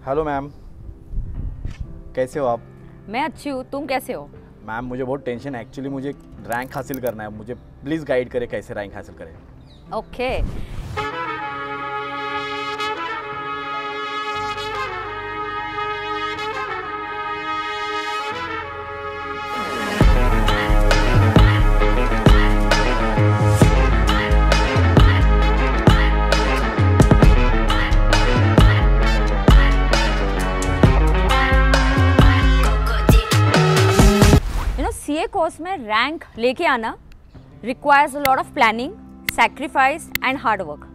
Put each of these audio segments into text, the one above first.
Hello ma'am, कैसे हो आप? मैं अच्छी हूँ, तुम कैसे हो? मैम मुझे बहुत टेंशन है, एक्चुअली मुझे रैंक हासिल करना है, मुझे प्लीज़ गाइड करें कैसे रैंक हासिल करें। ओके। सीए कोर्स में रैंक लेके आना requires a lot of planning, sacrifice and hard work.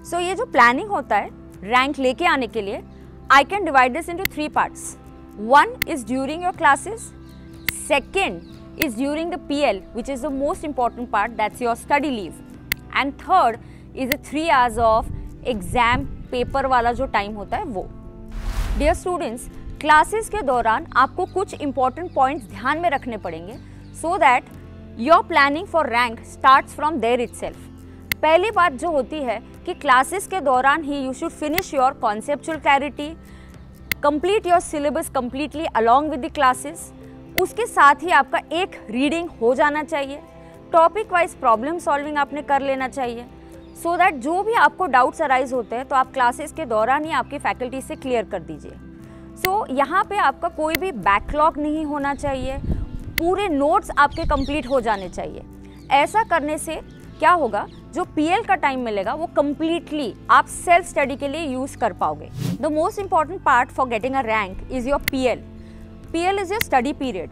So ये जो प्लानिंग होता है रैंक लेके आने के लिए, I can divide this into 3 parts. One is during your classes, second is during the PL which is the most important part, that's your study leave, and third is 3 hours of exam paper वाला जो time होता है वो। Dear students, classes के दौरान आपको कुछ important points ध्यान में रखने पड़ेंगे so that your planning for rank starts from there itself. पहली बात जो होती है कि क्लासेस के दौरान ही you should finish your conceptual clarity, complete your syllabus completely along with the classes. उसके साथ ही आपका एक रीडिंग हो जाना चाहिए, टॉपिक वाइज प्रॉब्लम सॉल्विंग आपने कर लेना चाहिए सो दैट जो भी आपको डाउट्स अराइज होते हैं तो आप क्लासेस के दौरान ही आपकी फैकल्टी से क्लियर कर दीजिए। यहाँ पे आपका कोई भी बैकलॉग नहीं होना चाहिए, पूरे नोट्स आपके कंप्लीट हो जाने चाहिए। ऐसा करने से क्या होगा, जो पीएल का टाइम मिलेगा वो कंप्लीटली आप सेल्फ स्टडी के लिए यूज़ कर पाओगे। The most important part for getting a rank is your PL. PL is your study period.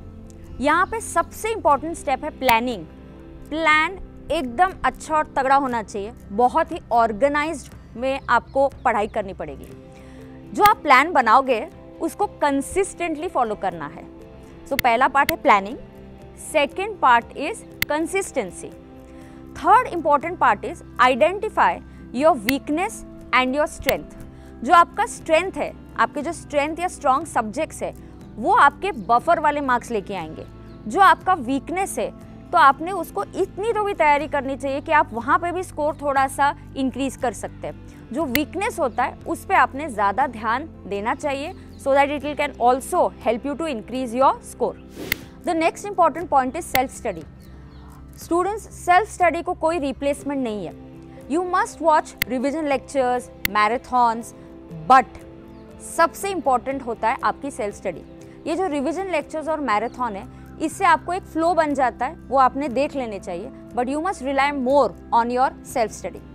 यहाँ पे सबसे इंपॉर्टेंट स्टेप है प्लानिंग। प्लान एकदम अच्छा और तगड़ा होना चाहिए, बहुत ही ऑर्गेनाइज्ड में आपको पढ़ाई करनी पड़ेगी। जो आप प्लान बनाओगे उसको कंसिस्टेंटली फॉलो करना है। सो पहला पार्ट है planning, second part is consistency, third important part is identify your weakness and your strength. जो आपका स्ट्रेंथ है, आपके जो स्ट्रेंथ या स्ट्रॉन्ग सब्जेक्ट्स है वो आपके बफर वाले मार्क्स लेके आएंगे। जो आपका वीकनेस है तो आपने उसको इतनी तो भी तैयारी करनी चाहिए कि आप वहाँ पे भी स्कोर थोड़ा सा इंक्रीज कर सकते हैं। जो वीकनेस होता है उस पर आपने ज़्यादा ध्यान देना चाहिए so that it can also help you to increase your score. The next important point is self study. Students, self study को कोई replacement नहीं है। You must watch revision lectures, marathons, but सबसे important होता है आपकी self study। ये जो revision lectures और marathon है, इससे आपको एक flow बन जाता है, वो आपने देख लेने चाहिए, but you must rely more on your self study.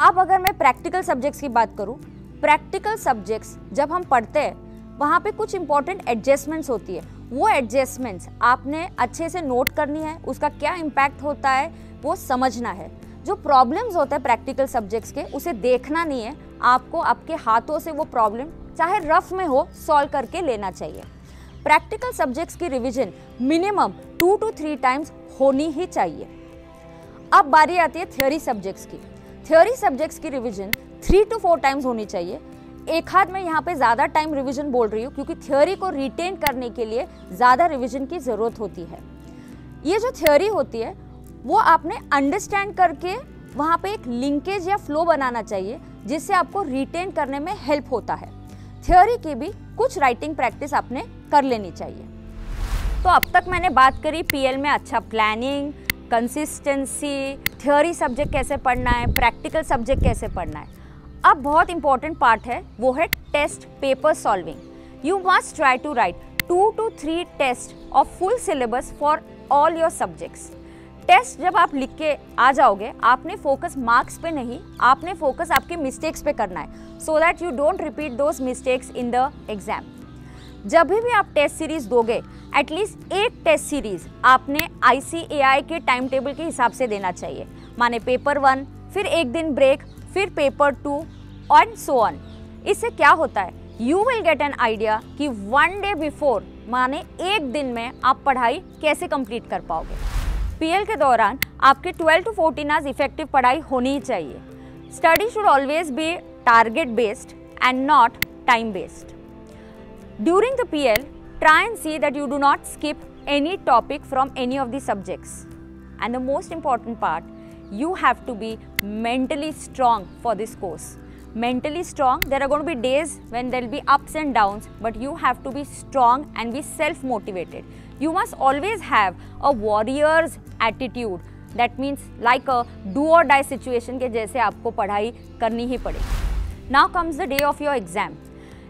अब अगर मैं practical subjects की बात करूँ, प्रैक्टिकल सब्जेक्ट्स जब हम पढ़ते हैं वहाँ पे कुछ इंपॉर्टेंट एडजस्टमेंट्स होती है। वो एडजस्टमेंट्स आपने अच्छे से नोट करनी है, उसका क्या इम्पैक्ट होता है वो समझना है। जो प्रॉब्लम्स होते हैं प्रैक्टिकल सब्जेक्ट्स के, उसे देखना नहीं है, आपको आपके हाथों से वो प्रॉब्लम चाहे रफ में हो सॉल्व करके लेना चाहिए। प्रैक्टिकल सब्जेक्ट्स की रिविजन मिनिमम 2 to 3 टाइम्स होनी ही चाहिए। अब बारी आती है थ्योरी सब्जेक्ट्स की। थ्योरी सब्जेक्ट्स की रिविजन 3 to 4 टाइम्स होनी चाहिए। एक हाथ में यहाँ पे ज़्यादा टाइम रिवीजन बोल रही हूँ क्योंकि थ्योरी को रिटेन करने के लिए ज़्यादा रिवीजन की ज़रूरत होती है। ये जो थ्योरी होती है वो आपने अंडरस्टैंड करके वहाँ पे एक लिंकेज या फ्लो बनाना चाहिए जिससे आपको रिटेन करने में हेल्प होता है। थ्योरी की भी कुछ राइटिंग प्रैक्टिस आपने कर लेनी चाहिए। तो अब तक मैंने बात करी पीएल में अच्छा प्लानिंग, कंसिस्टेंसी, थ्योरी सब्जेक्ट कैसे पढ़ना है, प्रैक्टिकल सब्जेक्ट कैसे पढ़ना है। अब बहुत इंपॉर्टेंट पार्ट है वो है test paper solving. You must try to write 2 to 3 test of full syllabus for all your subjects. Test जब आप लिख के आ जाओगे, आपने फोकस मार्क्स पे नहीं, आपने फोकस आपके मिस्टेक्स पे करना है so that you don't repeat those mistakes in the exam. जब भी आप टेस्ट सीरीज दोगे, एटलीस्ट एक टेस्ट सीरीज आपने ICAI के टाइम टेबल के हिसाब से देना चाहिए। माने पेपर 1, फिर एक दिन ब्रेक, फिर पेपर 2 एंड सो ऑन। इससे क्या होता है, you will get an idea कि 1 डे बिफोर, माने एक दिन में आप पढ़ाई कैसे कंप्लीट कर पाओगे। पीएल के दौरान आपके 12 to 14 आवर्स इफेक्टिव पढ़ाई होनी ही चाहिए। Study should always be target based and not time based. During the PL, try and see that you do not skip any topic from any of the subjects. And the most important part, you have to be mentally strong for this course. mentally strong. There are going to be days when there will be ups and downs, but you have to be strong and be self-motivated. You must always have a warrior's attitude. That means like a do or die situation के जैसे आपको पढ़ाई करनी ही पड़ेगी. Now comes the day of your exam.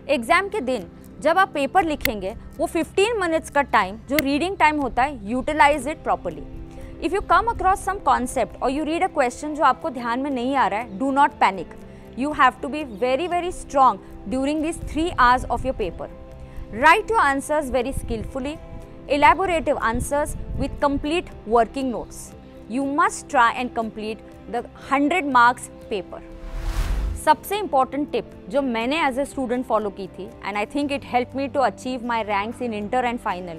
Exam के दिन जब आप पेपर लिखेंगे वो 15 मिनट्स का टाइम जो रीडिंग टाइम होता है, utilise it properly. If you come across some concept और यू रीड अ क्वेश्चन जो आपको ध्यान में नहीं आ रहा है, do not panic. You have to be very very strong during this 3 hours of your paper. Write your answers very skillfully, elaborative answers with complete working notes. You must try and complete the 100 marks paper. सबसे important tip जो मैंने as a student follow की थी and I think it help me to achieve my ranks in inter and final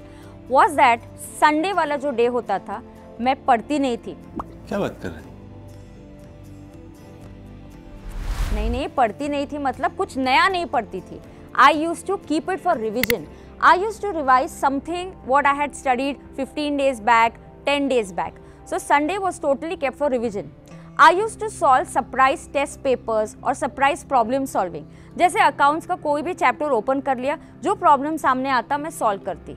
was that Sunday वाला जो day होता था मैं पढ़ती नहीं थी. क्या बात कर रहे हैं? नहीं पढ़ती नहीं थी मतलब कुछ नया नहीं पढ़ती थी. I use to keep it for revision. I use to revise something what I had studied 15 days back, 10 days back. So Sunday was totally kept for revision. I used to solve surprise test papers और surprise problem solving. जैसे accounts का कोई भी chapter open कर लिया, जो problem सामने आता मैं सॉल्व करती.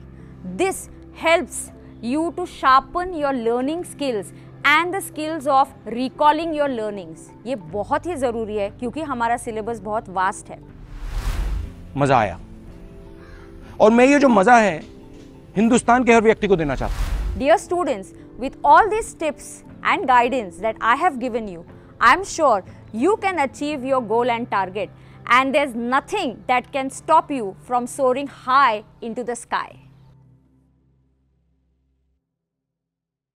This helps you to sharpen your learning skills and the skills of recalling your learnings. ये बहुत ही ज़रूरी है क्योंकि हमारा सिलेबस बहुत वास्ट है. मज़ा आया और मैं ये जो मज़ा है हिंदुस्तान के हर व्यक्ति को देना चाहता हूँ. Dear students, with all these tips and guidance that I have given you, I am sure you can achieve your goal and target, and there's nothing that can stop you from soaring high into the sky.